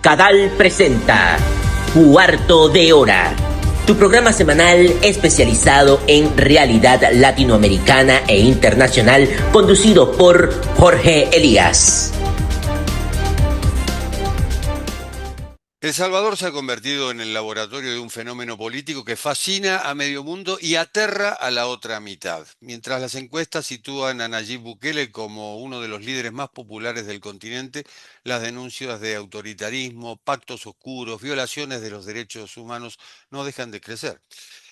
Cadal presenta Cuarto de Hora, tu programa semanal especializado en realidad latinoamericana e internacional, conducido por Jorge Elías. El Salvador se ha convertido en el laboratorio de un fenómeno político que fascina a medio mundo y aterra a la otra mitad. Mientras las encuestas sitúan a Nayib Bukele como uno de los líderes más populares del continente, las denuncias de autoritarismo, pactos oscuros, violaciones de los derechos humanos no dejan de crecer.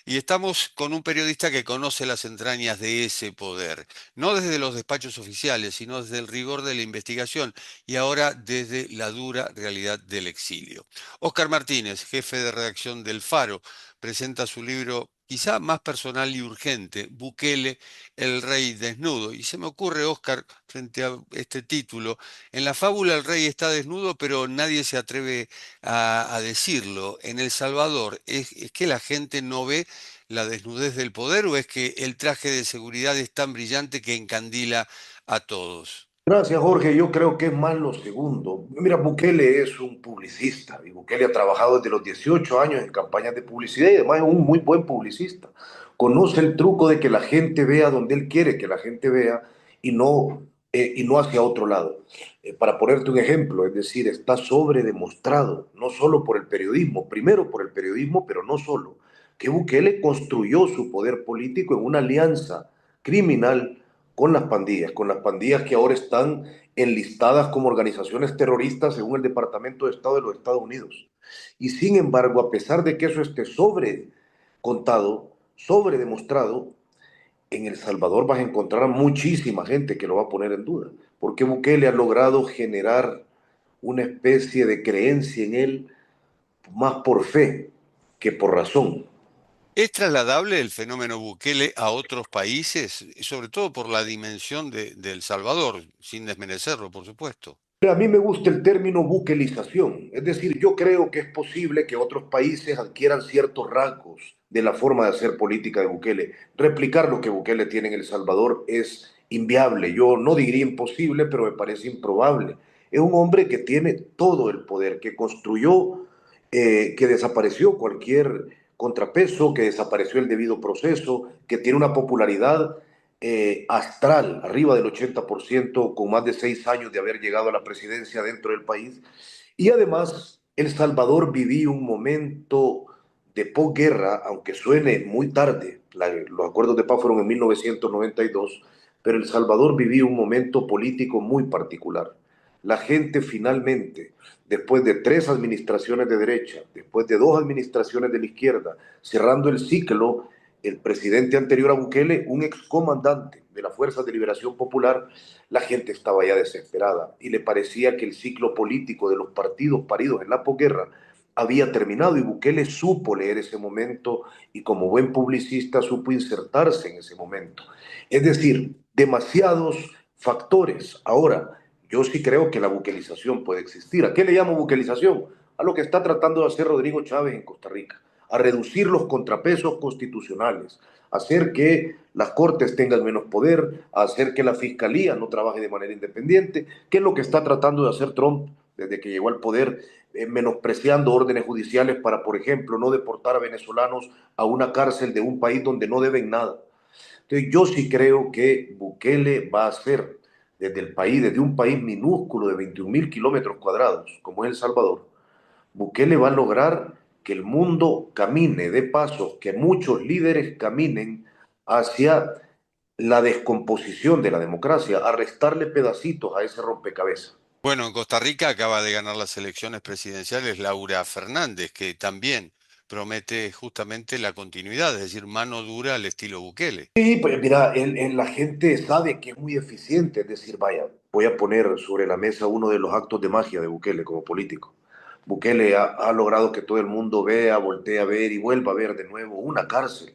Y estamos con un periodista que conoce las entrañas de ese poder, no desde los despachos oficiales, sino desde el rigor de la investigación y ahora desde la dura realidad del exilio. Óscar Martínez, jefe de redacción del Faro, presenta su libro quizá más personal y urgente, Bukele, el rey desnudo. Y se me ocurre, Óscar, frente a este título, en la fábula el rey está desnudo, pero nadie se atreve a decirlo. En El Salvador, ¿es que la gente no ve la desnudez del poder o es que el traje de seguridad es tan brillante que encandila a todos? Gracias, Jorge. Yo creo que es más lo segundo. Mira, Bukele es un publicista y Bukele ha trabajado desde los 18 años en campañas de publicidad y además es un muy buen publicista. Conoce el truco de que la gente vea donde él quiere que la gente vea y no hacia otro lado. Para ponerte un ejemplo, es decir, está sobredemostrado, no solo por el periodismo, primero por el periodismo, pero no solo, que Bukele construyó su poder político en una alianza criminal con las pandillas que ahora están enlistadas como organizaciones terroristas según el Departamento de Estado de los Estados Unidos. Y sin embargo, a pesar de que eso esté sobre contado, sobre demostrado, en El Salvador vas a encontrar muchísima gente que lo va a poner en duda, porque Bukele ha logrado generar una especie de creencia en él más por fe que por razón. ¿Es trasladable el fenómeno Bukele a otros países, sobre todo por la dimensión de El Salvador, sin desmerecerlo, por supuesto? A mí me gusta el término buquelización, es decir, yo creo que es posible que otros países adquieran ciertos rasgos de la forma de hacer política de Bukele. Replicar lo que Bukele tiene en El Salvador es inviable, yo no diría imposible, pero me parece improbable. Es un hombre que tiene todo el poder, que construyó, que desapareció cualquier contrapeso, que desapareció el debido proceso, que tiene una popularidad astral, arriba del 80%, con más de 6 años de haber llegado a la presidencia dentro del país. Y además, El Salvador vivía un momento de posguerra, aunque suene muy tarde, los acuerdos de paz fueron en 1992, pero El Salvador vivía un momento político muy particular. La gente finalmente, después de 3 administraciones de derecha, después de 2 administraciones de la izquierda, cerrando el ciclo, el presidente anterior a Bukele, un excomandante de las Fuerzas de Liberación Popular, la gente estaba ya desesperada y le parecía que el ciclo político de los partidos paridos en la posguerra había terminado y Bukele supo leer ese momento y como buen publicista supo insertarse en ese momento. Es decir, demasiados factores. Ahora, yo sí creo que la buquelización puede existir. ¿A qué le llamo buquelización? A lo que está tratando de hacer Rodrigo Chávez en Costa Rica, a reducir los contrapesos constitucionales, a hacer que las cortes tengan menos poder, a hacer que la fiscalía no trabaje de manera independiente, que es lo que está tratando de hacer Trump desde que llegó al poder, menospreciando órdenes judiciales para, por ejemplo, no deportar a venezolanos a una cárcel de un país donde no deben nada. Entonces, yo sí creo que Bukele va a ser, desde un país minúsculo de 21.000 kilómetros cuadrados, como es El Salvador, Bukele va a lograr que el mundo camine de pasos, que muchos líderes caminen hacia la descomposición de la democracia, a restarle pedacitos a ese rompecabezas. Bueno, en Costa Rica acaba de ganar las elecciones presidenciales Laura Fernández, que también promete justamente la continuidad, es decir, mano dura al estilo Bukele. Sí, pues mira, la gente sabe que es muy eficiente, es decir, vaya, voy a poner sobre la mesa uno de los actos de magia de Bukele como político. Bukele ha logrado que todo el mundo vea, voltee a ver y vuelva a ver de nuevo una cárcel,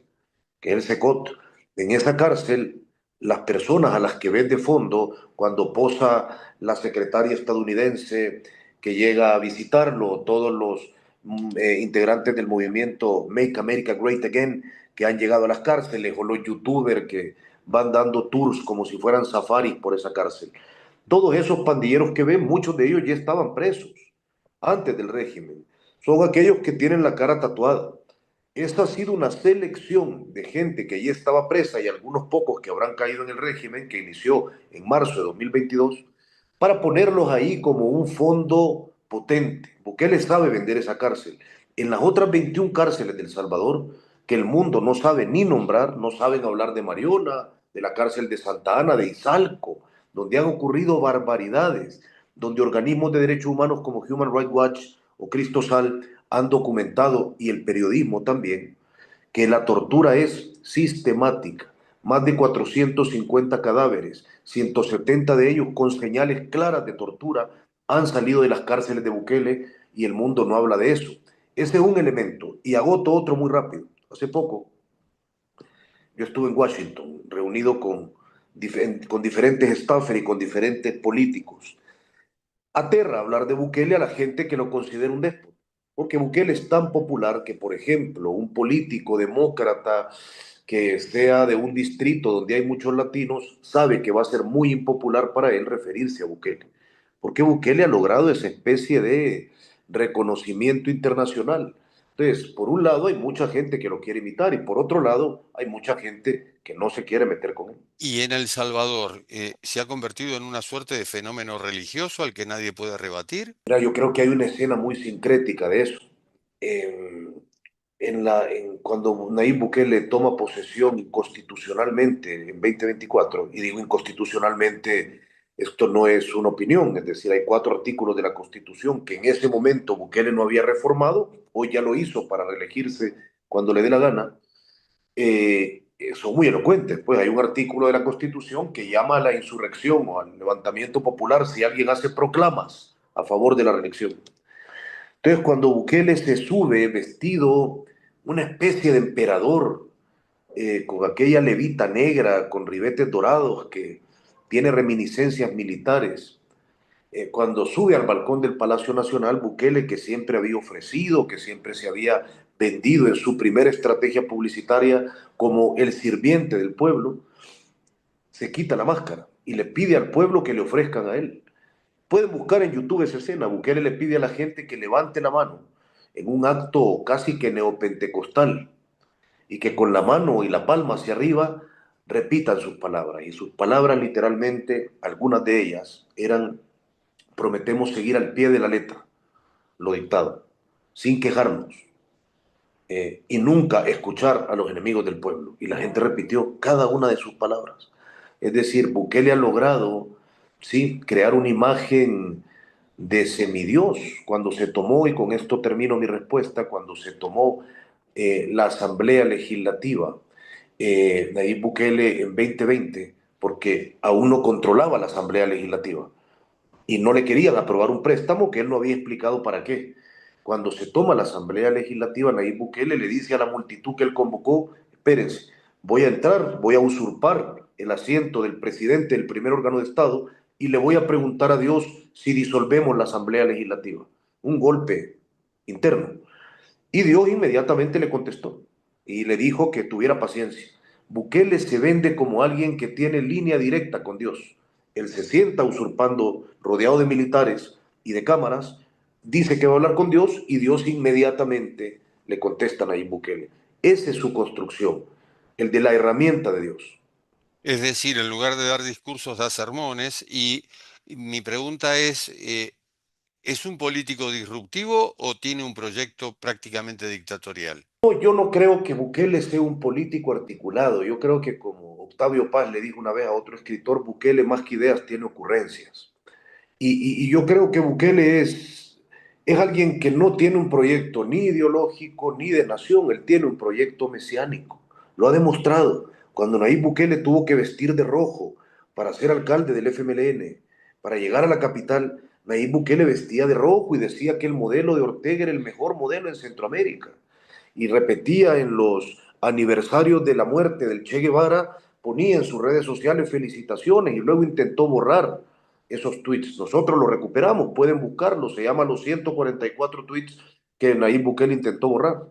que es el Secot. En esa cárcel, las personas a las que ves de fondo, cuando posa la secretaria estadounidense que llega a visitarlo, todos los integrantes del movimiento Make America Great Again que han llegado a las cárceles, o los youtubers que van dando tours como si fueran safaris por esa cárcel. Todos esos pandilleros que ven, muchos de ellos ya estaban presos. antes del régimen, son aquellos que tienen la cara tatuada. Esta ha sido una selección de gente que ya estaba presa y algunos pocos que habrán caído en el régimen que inició en marzo de 2022 para ponerlos ahí como un fondo potente. Bukele sabe vender esa cárcel. En las otras 21 cárceles del Salvador, que el mundo no sabe ni nombrar, no saben hablar de Mariona, de la cárcel de Santa Ana, de Izalco, donde han ocurrido barbaridades, donde organismos de derechos humanos como Human Rights Watch o Cristosal han documentado, y el periodismo también, que la tortura es sistemática. Más de 450 cadáveres, 170 de ellos con señales claras de tortura, han salido de las cárceles de Bukele y el mundo no habla de eso. Ese es un elemento. Y agoto otro muy rápido. Hace poco yo estuve en Washington reunido con diferentes staffers y con diferentes políticos. Aterra hablar de Bukele a la gente que lo considera un déspota, porque Bukele es tan popular que, por ejemplo, un político demócrata que sea de un distrito donde hay muchos latinos sabe que va a ser muy impopular para él referirse a Bukele, porque Bukele ha logrado esa especie de reconocimiento internacional. Entonces, por un lado hay mucha gente que lo quiere imitar y por otro lado hay mucha gente que no se quiere meter con él. Y en El Salvador, ¿se ha convertido en una suerte de fenómeno religioso al que nadie puede rebatir? Mira, yo creo que hay una escena muy sincrética de eso. En, cuando Nayib Bukele toma posesión inconstitucionalmente en 2024, y digo inconstitucionalmente, esto no es una opinión, es decir, hay 4 artículos de la Constitución que en ese momento Bukele no había reformado, hoy ya lo hizo para reelegirse cuando le dé la gana, son muy elocuentes. Pues hay un artículo de la Constitución que llama a la insurrección o al levantamiento popular si alguien hace proclamas a favor de la reelección. Entonces, cuando Bukele se sube vestido una especie de emperador, con aquella levita negra, con ribetes dorados, que tiene reminiscencias militares, cuando sube al balcón del Palacio Nacional, Bukele, que siempre había ofrecido, que siempre se había vendido en su primera estrategia publicitaria como el sirviente del pueblo, se quita la máscara y le pide al pueblo que le ofrezcan a él. Pueden buscar en YouTube esa escena. Bukele le pide a la gente que levante la mano en un acto casi que neopentecostal y que con la mano y la palma hacia arriba repitan sus palabras. Y sus palabras literalmente, algunas de ellas, eran: prometemos seguir al pie de la letra lo dictado, sin quejarnos, y nunca escuchar a los enemigos del pueblo. Y la gente repitió cada una de sus palabras. Es decir, Bukele ha logrado, sí, crear una imagen de semidios cuando se tomó, y con esto termino mi respuesta, cuando se tomó la Asamblea Legislativa, Nayib Bukele en 2020, porque aún no controlaba la Asamblea Legislativa y no le querían aprobar un préstamo que él no había explicado para qué. Cuando se toma la Asamblea Legislativa, Nayib Bukele le dice a la multitud que él convocó: espérense, voy a entrar, voy a usurpar el asiento del presidente del primer órgano de Estado y le voy a preguntar a Dios si disolvemos la Asamblea Legislativa. Un golpe interno. Y Dios inmediatamente le contestó y le dijo que tuviera paciencia. Bukele se vende como alguien que tiene línea directa con Dios. Él se sienta usurpando, rodeado de militares y de cámaras, dice que va a hablar con Dios y Dios inmediatamente le contesta a Nayib Bukele. Esa es su construcción, el de la herramienta de Dios. Es decir, en lugar de dar discursos, da sermones. Y mi pregunta ¿es un político disruptivo o tiene un proyecto prácticamente dictatorial? No, yo no creo que Bukele sea un político articulado. Yo creo que, como Octavio Paz le dijo una vez a otro escritor, Bukele más que ideas tiene ocurrencias. Y yo creo que Bukele es alguien que no tiene un proyecto ni ideológico ni de nación, él tiene un proyecto mesiánico. Lo ha demostrado. Cuando Nayib Bukele tuvo que vestir de rojo para ser alcalde del FMLN, para llegar a la capital, Nayib Bukele vestía de rojo y decía que el modelo de Ortega era el mejor modelo en Centroamérica. Y repetía en los aniversarios de la muerte del Che Guevara, ponía en sus redes sociales felicitaciones y luego intentó borrar esos tweets. Nosotros los recuperamos, pueden buscarlos, se llaman los 144 tweets que Nayib Bukele intentó borrar.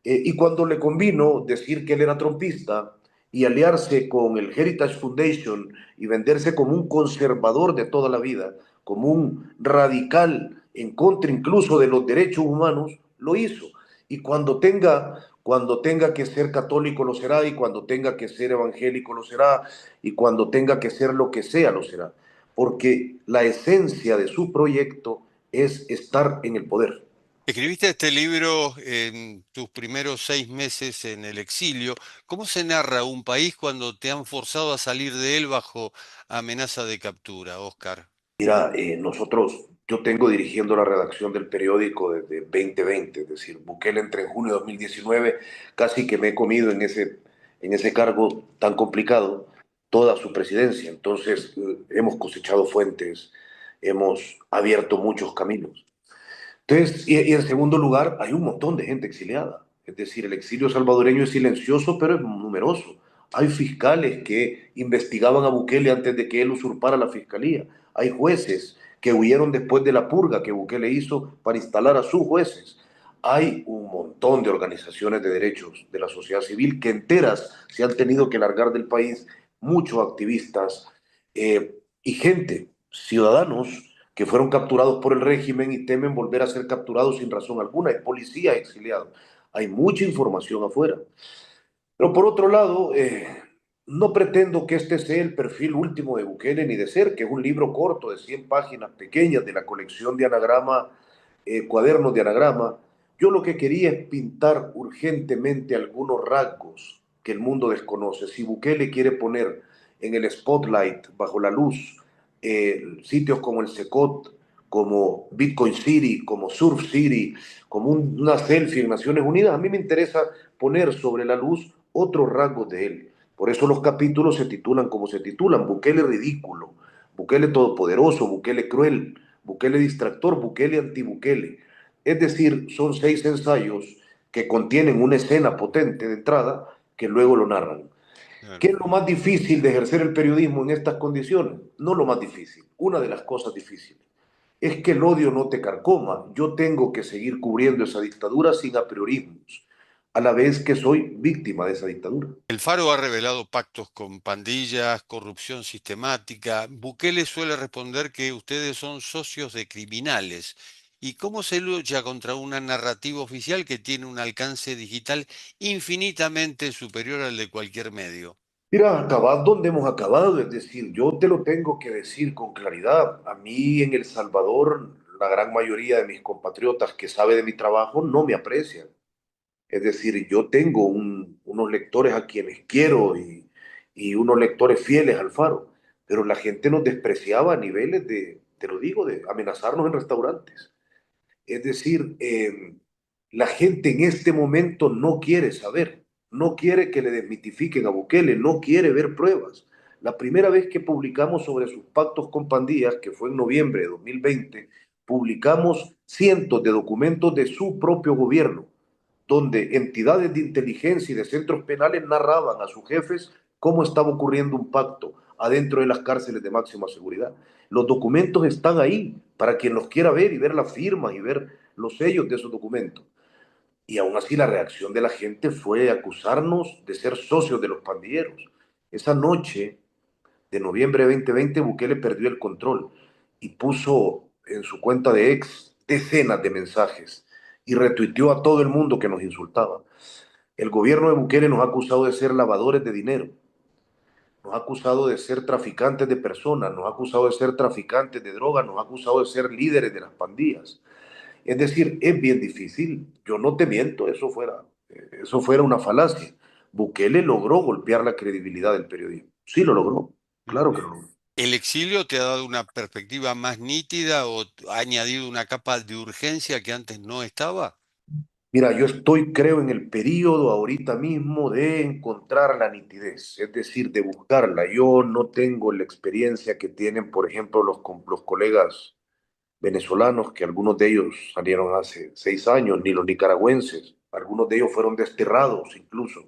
Y cuando le convino decir que él era trompista y aliarse con el Heritage Foundation y venderse como un conservador de toda la vida, como un radical en contra incluso de los derechos humanos, lo hizo. Y cuando tenga que ser católico lo será, y cuando tenga que ser evangélico lo será, y cuando tenga que ser lo que sea lo será. Porque la esencia de su proyecto es estar en el poder. Escribiste este libro en tus primeros 6 meses en el exilio. ¿Cómo se narra un país cuando te han forzado a salir de él bajo amenaza de captura, Oscar? Mira, yo tengo dirigiendo la redacción del periódico desde 2020, es decir, Bukele entró en junio de 2019, casi que me he comido en ese cargo tan complicado toda su presidencia. Entonces, hemos cosechado fuentes, hemos abierto muchos caminos. Entonces, y en segundo lugar, hay un montón de gente exiliada. Es decir, el exilio salvadoreño es silencioso, pero es numeroso. Hay fiscales que investigaban a Bukele antes de que él usurpara la fiscalía. Hay jueces que huyeron después de la purga que Bukele hizo para instalar a sus jueces. Hay un montón de organizaciones de derechos de la sociedad civil que enteras se han tenido que largar del país, muchos activistas y gente, ciudadanos que fueron capturados por el régimen y temen volver a ser capturados sin razón alguna. Hay policías exiliados. Hay mucha información afuera. Pero por otro lado, no pretendo que este sea el perfil último de Bukele ni de Ser, que es un libro corto de 100 páginas pequeñas de la colección de anagrama, cuadernos de anagrama. Yo lo que quería es pintar urgentemente algunos rasgos que el mundo desconoce. Si Bukele quiere poner en el spotlight, bajo la luz, sitios como el Secot, como Bitcoin City, como Surf City, como una selfie en Naciones Unidas, a mí me interesa poner sobre la luz otros rasgos de él. Por eso los capítulos se titulan como se titulan: Bukele ridículo, Bukele todopoderoso, Bukele cruel, Bukele distractor, Bukele anti-Bukele. Es decir, son 6 ensayos que contienen una escena potente de entrada que luego lo narran. ¿Qué Claro. es lo más difícil de ejercer el periodismo en estas condiciones? No lo más difícil, una de las cosas difíciles es que el odio no te carcoma. Yo tengo que seguir cubriendo esa dictadura sin apriorismos, a la vez que soy víctima de esa dictadura. El Faro ha revelado pactos con pandillas, corrupción sistemática. Bukele suele responder que ustedes son socios de criminales. ¿Y cómo se lucha contra una narrativa oficial que tiene un alcance digital infinitamente superior al de cualquier medio? Mira, acabad donde hemos acabado, es decir, yo te lo tengo que decir con claridad. A mí en El Salvador, la gran mayoría de mis compatriotas que sabe de mi trabajo no me aprecian. Es decir, yo tengo unos lectores a quienes quiero y unos lectores fieles al Faro, pero la gente nos despreciaba a niveles de, te lo digo, de amenazarnos en restaurantes. Es decir, la gente en este momento no quiere saber, no quiere que le desmitifiquen a Bukele, no quiere ver pruebas. La primera vez que publicamos sobre sus pactos con pandillas, que fue en noviembre de 2020, publicamos cientos de documentos de su propio gobierno, donde entidades de inteligencia y de centros penales narraban a sus jefes cómo estaba ocurriendo un pacto adentro de las cárceles de máxima seguridad. Los documentos están ahí para quien los quiera ver y ver las firmas y ver los sellos de esos documentos. Y aún así la reacción de la gente fue acusarnos de ser socios de los pandilleros. Esa noche de noviembre de 2020, Bukele perdió el control y puso en su cuenta de ex decenas de mensajes y retuiteó a todo el mundo que nos insultaba. El gobierno de Bukele nos ha acusado de ser lavadores de dinero, nos ha acusado de ser traficantes de personas, nos ha acusado de ser traficantes de drogas, nos ha acusado de ser líderes de las pandillas. Es decir, es bien difícil. Yo no te miento, eso fuera una falacia. Bukele logró golpear la credibilidad del periodismo. Sí lo logró, claro que lo logró. ¿El exilio te ha dado una perspectiva más nítida o ha añadido una capa de urgencia que antes no estaba? Mira, yo creo, en el periodo ahorita mismo de encontrar la nitidez, es decir, de buscarla. Yo no tengo la experiencia que tienen, por ejemplo, los colegas venezolanos, que algunos de ellos salieron hace 6 años, ni los nicaragüenses, algunos de ellos fueron desterrados incluso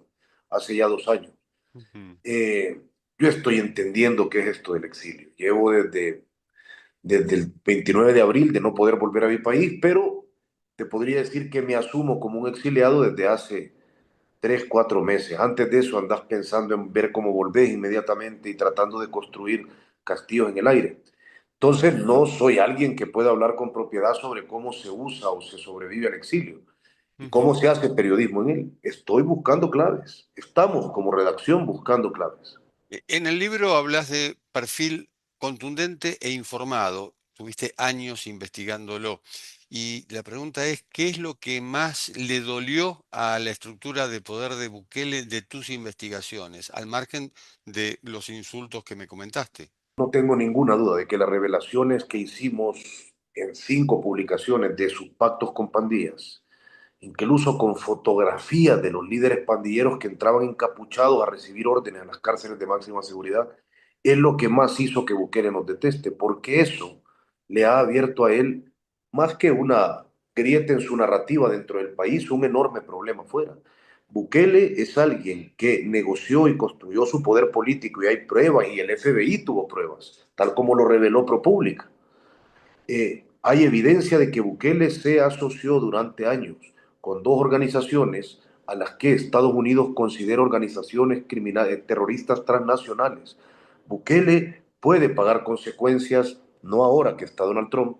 hace ya 2 años. Ujú. Eh, yo estoy entendiendo qué es esto del exilio. Llevo desde el 29 de abril de no poder volver a mi país, pero te podría decir que me asumo como un exiliado desde hace 3, 4 meses. Antes de eso andás pensando en ver cómo volvés inmediatamente y tratando de construir castillos en el aire. Entonces, no soy alguien que pueda hablar con propiedad sobre cómo se usa o se sobrevive al exilio y cómo Ujú. se hace periodismo en él. Estoy buscando claves. Estamos como redacción buscando claves. En el libro hablas de perfil contundente e informado. Tuviste años investigándolo. Y la pregunta es, ¿qué es lo que más le dolió a la estructura de poder de Bukele de tus investigaciones, al margen de los insultos que me comentaste? No tengo ninguna duda de que las revelaciones que hicimos en 5 publicaciones de sus pactos con pandillas, incluso con fotografías de los líderes pandilleros que entraban encapuchados a recibir órdenes en las cárceles de máxima seguridad, es lo que más hizo que Bukele nos deteste, porque eso le ha abierto a él, más que una grieta en su narrativa dentro del país, un enorme problema fuera. Bukele es alguien que negoció y construyó su poder político y hay pruebas y el FBI tuvo pruebas, tal como lo reveló ProPublica. Hay evidencia de que Bukele se asoció durante años con 2 organizaciones a las que Estados Unidos considera organizaciones criminales, terroristas transnacionales. Bukele puede pagar consecuencias, no ahora que está Donald Trump,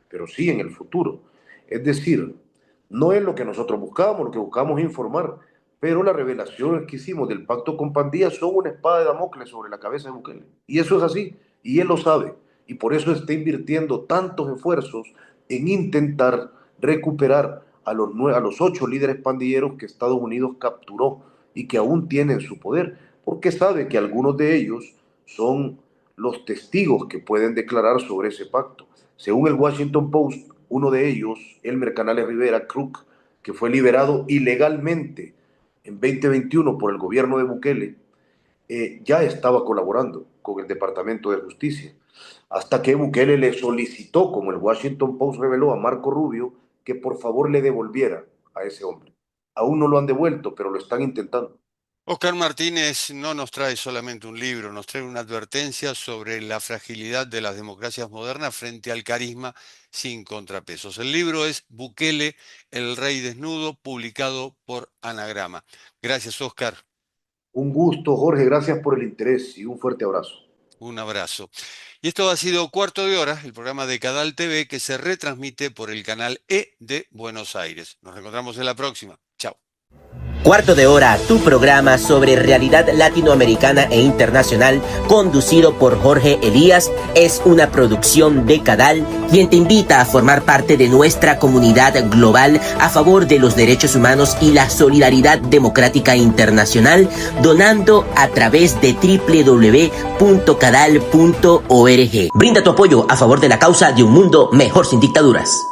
pero sí en el futuro. Es decir, no es lo que nosotros buscábamos, lo que buscamos es informar, pero las revelaciones que hicimos del pacto con pandillas son una espada de Damocles sobre la cabeza de Bukele. Y eso es así, y él lo sabe y por eso está invirtiendo tantos esfuerzos en intentar recuperar a los 8 líderes pandilleros que Estados Unidos capturó y que aún tienen su poder, porque sabe que algunos de ellos son los testigos que pueden declarar sobre ese pacto. Según el Washington Post, uno de ellos, Elmer Canales Rivera, Crook, que fue liberado ilegalmente en 2021 por el gobierno de Bukele, ya estaba colaborando con el Departamento de Justicia, hasta que Bukele le solicitó, como el Washington Post reveló, a Marco Rubio, que por favor le devolviera a ese hombre. Aún no lo han devuelto, pero lo están intentando. Oscar Martínez no nos trae solamente un libro, nos trae una advertencia sobre la fragilidad de las democracias modernas frente al carisma sin contrapesos. El libro es Bukele, el rey desnudo, publicado por Anagrama. Gracias, Oscar. Un gusto, Jorge, gracias por el interés y un fuerte abrazo. Un abrazo. Y esto ha sido Cuarto de Hora, el programa de Cadal TV que se retransmite por el canal E de Buenos Aires. Nos encontramos en la próxima. Chao. Cuarto de Hora, tu programa sobre realidad latinoamericana e internacional, conducido por Jorge Elías, es una producción de Cadal, quien te invita a formar parte de nuestra comunidad global a favor de los derechos humanos y la solidaridad democrática internacional, donando a través de www.cadal.org. Brinda tu apoyo a favor de la causa de un mundo mejor sin dictaduras.